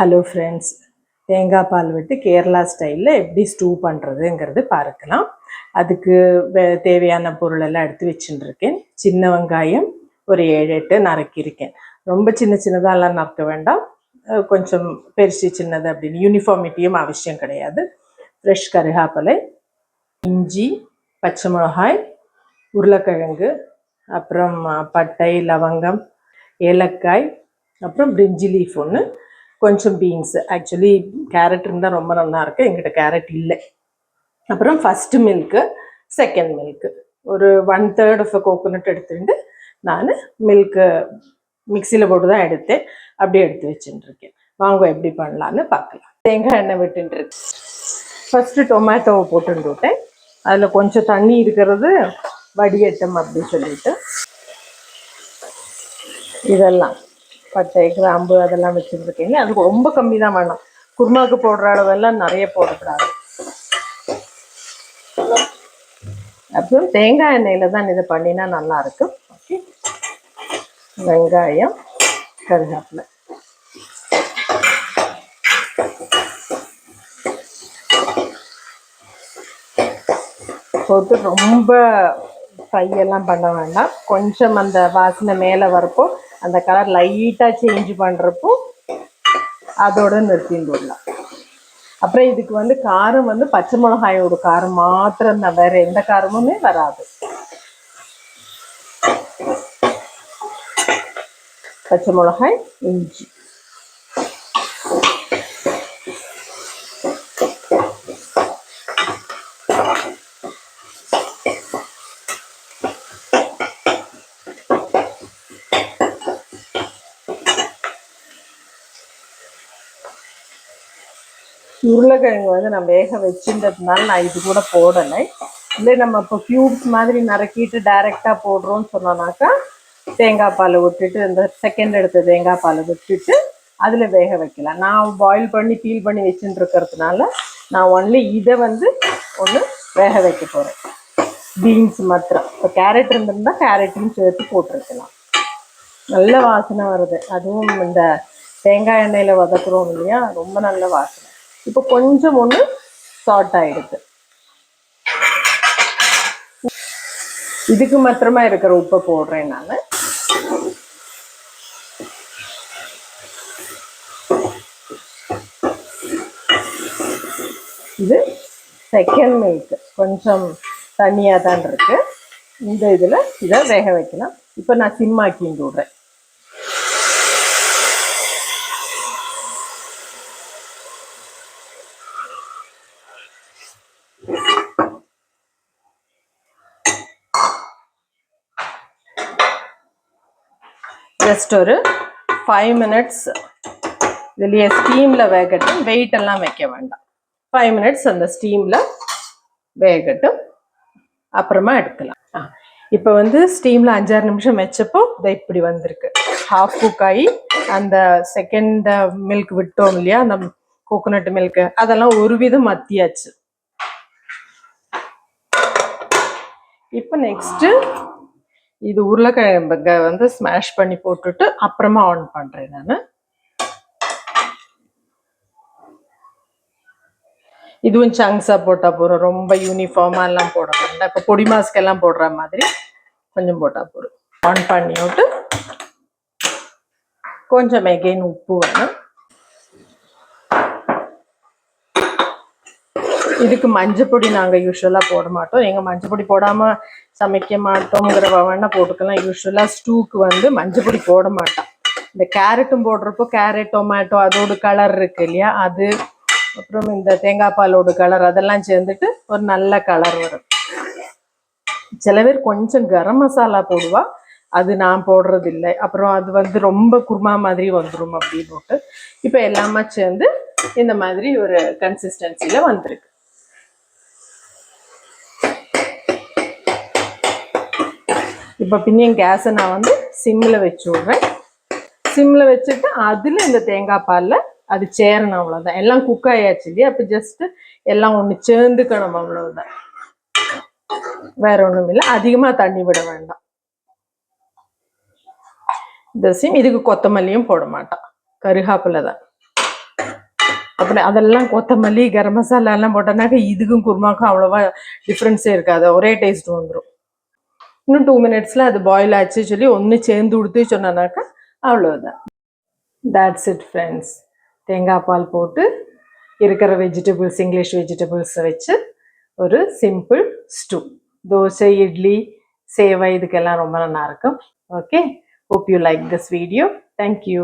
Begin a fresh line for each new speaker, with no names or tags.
Hello friends, தேங்காய் பால் விட்டு கேரளா ஸ்டைலில் எப்படி ஸ்டூ பண்ணுறதுங்கிறது பார்க்கலாம். அதுக்கு தேவையான பொருளெல்லாம் எடுத்து வச்சுட்டுருக்கேன். சின்ன வெங்காயம் ஒரு 7-8 நறுக்கியிருக்கேன். ரொம்ப சின்ன சின்னதாலாம் நறுக்க வேண்டாம், கொஞ்சம் பெருசு சின்னது அப்படின்னு யூனிஃபார்மிட்டியும் அவசியம் கிடையாது. ஃப்ரெஷ் கருகாப்பிலை, இஞ்சி, பச்சை மிளகாய், உருளைக்கிழங்கு, அப்புறம் பட்டை, லவங்கம், ஏலக்காய், அப்புறம் பிரிஞ்சி லீஃப் ஒன்று, கொஞ்சம் பீன்ஸ். ஆக்சுவலி கேரட் இருந்தால் ரொம்ப நல்லா இருக்குது, எங்கிட்ட கேரட் இல்லை. அப்புறம் ஃபஸ்ட்டு மில்க்கு, செகண்ட் மில்க்கு, ஒரு 1/3 ஆஃப் கோகோனட் எடுத்துட்டு நான் மில்க்கு மிக்சியில் போட்டு தான் எடுத்தேன். அப்படியே எடுத்து வச்சுட்டுருக்கேன். வாங்க எப்படி பண்ணலான்னு பார்க்கலாம். தேங்காய் எண்ணெய் விட்டுருக்கு. ஃபஸ்ட்டு டொமேட்டோவை போட்டுட்டு விட்டேன். அதில் கொஞ்சம் தண்ணி இருக்கிறது வடிகட்டும் அப்படின்னு சொல்லிட்டு இதெல்லாம் பட்டை, கிராம்பு அதெல்லாம் வச்சுருக்கீங்க. அதுக்கு ரொம்ப கம்மி தான் வேணும். குருமாவுக்கு போடுற அளவெல்லாம் நிறைய போடக்கூடாது. அப்புறம் தேங்காய் எண்ணெயில் தான் இதை பண்ணினா நல்லாயிருக்கும். ஓகே, வெங்காயம், கருவேப்பிலை போட்டு ரொம்ப ஃப்ரையெல்லாம் பண்ண வேண்டாம். கொஞ்சம் அந்த வாசனை மேலே வரப்போ, அந்த கலர் லைட்டாக சேஞ்ச் பண்ணுறப்போ அதோட நிறுத்தின்னு விடலாம். அப்புறம் இதுக்கு காரம் பச்சை மிளகாயோட காரம் மாத்திரம் தான், வேற எந்த காரமுமே வராது. பச்சை மிளகாய், இஞ்சி, உருளைக்கிழங்கு நான் வேக வச்சுன்றதுனால நான் இது கூட போடலை. இல்லை நம்ம இப்போ க்யூப்ஸ் மாதிரி நறுக்கிட்டு டைரெக்டாக போடுறோன்னு சொன்னோன்னாக்கா தேங்காய் பால் விட்டுட்டு, இந்த செகண்ட் எடுத்த தேங்காய் பால் விட்டுட்டு அதில் வேக வைக்கலாம். நான் பாயில் பண்ணி பீல் பண்ணி வச்சுட்டு இருக்கிறதுனால நான் ஒன்லி இதை ஒன்று வேக வைக்க போகிறேன். பீன்ஸ் மாத்திரம். இப்போ கேரட் இருந்திருந்தால் கேரட்டையும் சேர்த்து போட்டிருக்கலாம். நல்ல வாசனை வருது. அதுவும் இந்த தேங்காய் எண்ணெயில் வதக்குறோம் இல்லையா, ரொம்ப நல்ல வாசனை. இப்போ கொஞ்சம் ஒன்று சால்ட் ஆகிடுது. இதுக்கு மாத்திரமா இருக்கிற உப்பை போடுறேன் நான். இது செகண்ட் மில்க், கொஞ்சம் தண்ணியாக தான் இருக்கு. இந்த இதில் இதை வேக வைக்கலாம். இப்போ நான் சிம்மாக்கின்னு விடுறேன். ஜஸ்ட் ஒரு 5 மினிட்ஸ் இதுலேயே ஸ்டீமில் வேகட்டும். வெயிட் எல்லாம் வைக்க வேண்டாம். 5 மினிட்ஸ் அந்த ஸ்டீமில் வேகட்டும், அப்புறமா எடுக்கலாம். இப்போ ஸ்டீமில் 5-6 நிமிஷம் வச்சப்போ இதை இப்படி வந்திருக்கு. ஹாஃப் குக் ஆகி அந்த செகண்ட் மில்க் விட்டோம் இல்லையா, அந்த கோகோனட் மில்க்கு, அதெல்லாம் ஒரு விதம் மத்தியாச்சு. இப்போ நெக்ஸ்ட்டு இது உருளைக்கிழங்கு ஸ்மாஷ் பண்ணி போட்டுட்டு அப்புறமா ஆன் பண்றேன் நான். இதுவும் சங்க்ஸா போட்டா போறோம், ரொம்ப யூனிஃபார்மா எல்லாம் போட வேண்டாம். இப்போ பொடி மாஸ்க் எல்லாம் போடுற மாதிரி கொஞ்சம் போட்டா போறோம். ஆன் பண்ணி விட்டு கொஞ்சம் எகைன் உப்பு வேணும். இதுக்கு மஞ்சப்பொடி நாங்கள் யூஸ்வலாக போட மாட்டோம். எங்கள் மஞ்சப்பொடி போடாமல் சமைக்க மாட்டோங்கிற வேணா போட்டுக்கலாம். யூஸ்வலாக ஸ்டூக்கு மஞ்சப்பொடி போட மாட்டோம். இந்த கேரட்டும் போடுறப்போ கேரட், டொமேட்டோ அதோட கலர் இருக்கு இல்லையா, அது அப்புறம் இந்த தேங்காய் பாலோட கலர் அதெல்லாம் சேர்ந்துட்டு ஒரு நல்ல கலர் வரும். சில பேர் கொஞ்சம் கரம் மசாலா போடுவா, அது நான் போடுறது இல்லை. அப்புறம் அது ரொம்ப குருமா மாதிரி வந்துடும் அப்படின்னு போட்டு இப்போ எல்லாமே சேர்ந்து இந்த மாதிரி ஒரு கன்சிஸ்டன்சியில் வந்திருக்கு. இப்போ பின்னையும் கேஸை நான் சிம்மில் வச்சு விட்றேன். சிம்மில் வச்சுட்டு அதில் இந்த தேங்காய் பாலில் அது சேரணும், அவ்வளோதான். எல்லாம் குக் ஆயாச்சு இல்லையா, அப்போ ஜஸ்ட்டு எல்லாம் ஒன்று சேர்ந்துக்கணும், அவ்வளோதான். வேற ஒன்றும் இல்லை. அதிகமாக தண்ணி விட வேண்டாம். இந்த சிம் இதுக்கு கொத்தமல்லியும் போட மாட்டான், கருகாப்பில் தான். அப்படி அதெல்லாம் கொத்தமல்லி கரம் மசாலா எல்லாம் போட்டோன்னாக்கா இதுக்கும் குருமாக்கும் அவ்வளோவா டிஃப்ரென்ஸே இருக்காது, ஒரே டேஸ்ட் வந்துடும். இன்னும் 2 மினிட்ஸில் அது பாயில் ஆச்சு சொல்லி ஒன்று சேர்ந்து கொடுத்து சொன்னாக்கா அவ்வளோதான். That's it friends. தேங்காய் பால் போட்டு இருக்கிற வெஜிடபிள்ஸ், இங்கிலீஷ் வெஜிடபிள்ஸை வச்சு ஒரு சிம்பிள் ஸ்டூ. தோசை, இட்லி, சேவை இதுக்கெல்லாம் ரொம்ப நல்லா இருக்கும். Okay, hope you like this video. Thank you.